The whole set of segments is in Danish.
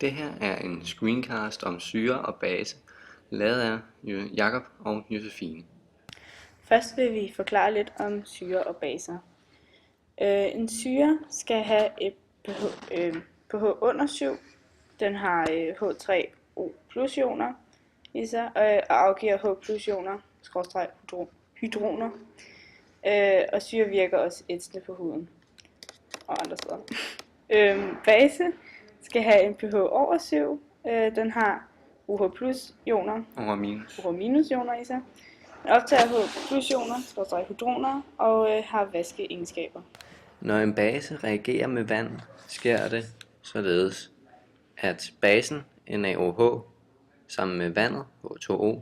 Det her er en screencast om syre og base, lavet af Jakob og Josefine. Først vil vi forklare lidt om syre og baser. En syre skal have et pH under 7. Den har H3O plus ioner i sig og afgiver H plus ioner, hydroner. Og syre virker også ætsende på huden og andre steder. Base skal have en pH over 7. Den har OH plus ioner, OH minus ioner i sig. Den optager H plus ioner, hydroner og har vaskeegenskaber. Når en base reagerer med vand, sker det således, at basen NaOH sammen med vandet H2O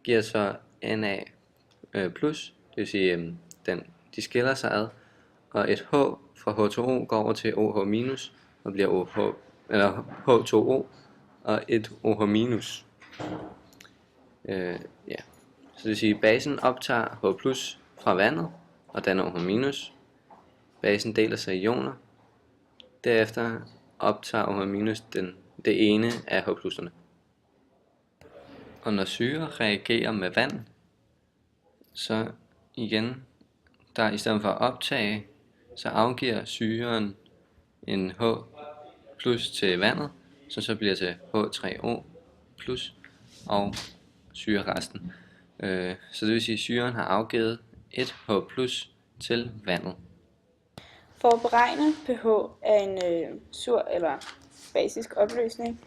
giver så Na+, det vil sige, de skiller sig ad, og et H fra H2O går over til OH- og bliver H2O og et OH-. Så det vil sige, at basen optager H+ fra vandet og danner OH-. Basen deler sig i ioner. Derefter optager OH- det ene af H+'erne. Og når syre reagerer med vand, så igen, der i stedet for at optage, så afgiver syren en H+ til vandet, så bliver til H3O+ og syreresten. Så det vil sige, at syren har afgivet et H+ til vandet. For at beregne pH af en sur eller basisk opløsning,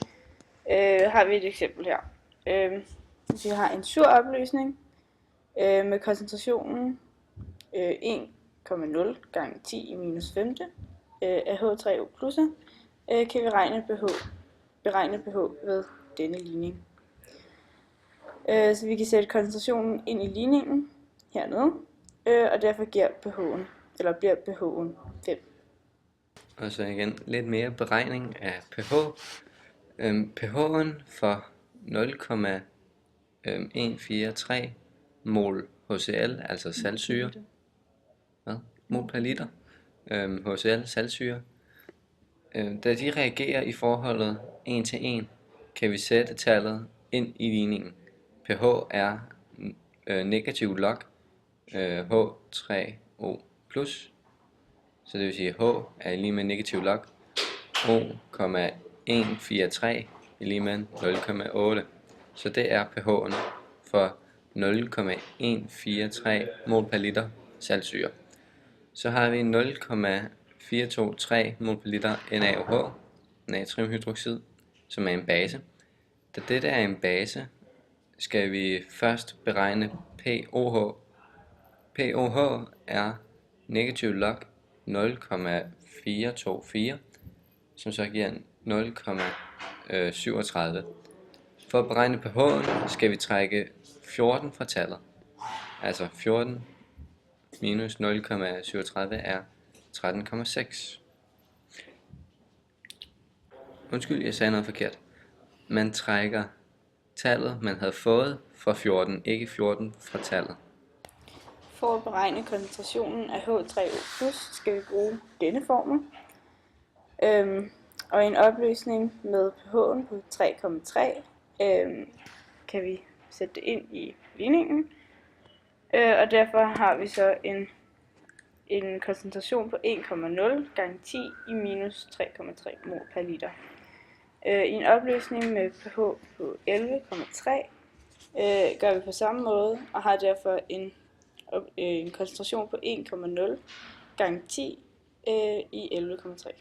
har vi et eksempel her. Vi har en sur opløsning med koncentrationen 1,0 gange 10 i minus 5 af H3O+, kan vi beregne pH ved denne ligning. Så vi kan sætte koncentrationen ind i ligningen hernede, og derfor bliver pH'en 5. Og så igen lidt mere beregning af pH. pH'en for 0,143 mol HCl, altså saltsyre, mol per liter HCl, saltsyre. Da de reagerer i forholdet 1 til 1, kan vi sætte tallet ind i ligningen. pH er negativ log H3O+, så det vil sige, at H er lige med negativ log O,143 er lige med 0,8. Så det er pH'en for 0,143 mol per liter saltsyre. Så har vi 0,423 mol per liter NaOH, natriumhydroxid, som er en base. Da dette er en base, skal vi først beregne pOH. pOH er negativ log 0,424, som så giver 0,37. For at beregne pH'en skal vi trække 14 fra tallet. Altså 14 minus 0,37 er 13,6. Undskyld, jeg sagde noget forkert. Man trækker tallet, man havde fået fra 14, ikke 14 fra tallet. For at beregne koncentrationen af H3O+, skal vi bruge denne formel. Og i en opløsning med pH'en på 3,3 kan vi sætte det ind i ligningen. Og derfor har vi så en koncentration på 1,0 gange 10 i minus 3,3 mol per liter. I en opløsning med pH på 11,3 gør vi på samme måde og har derfor en koncentration på 1,0 gange 10 i 11,3.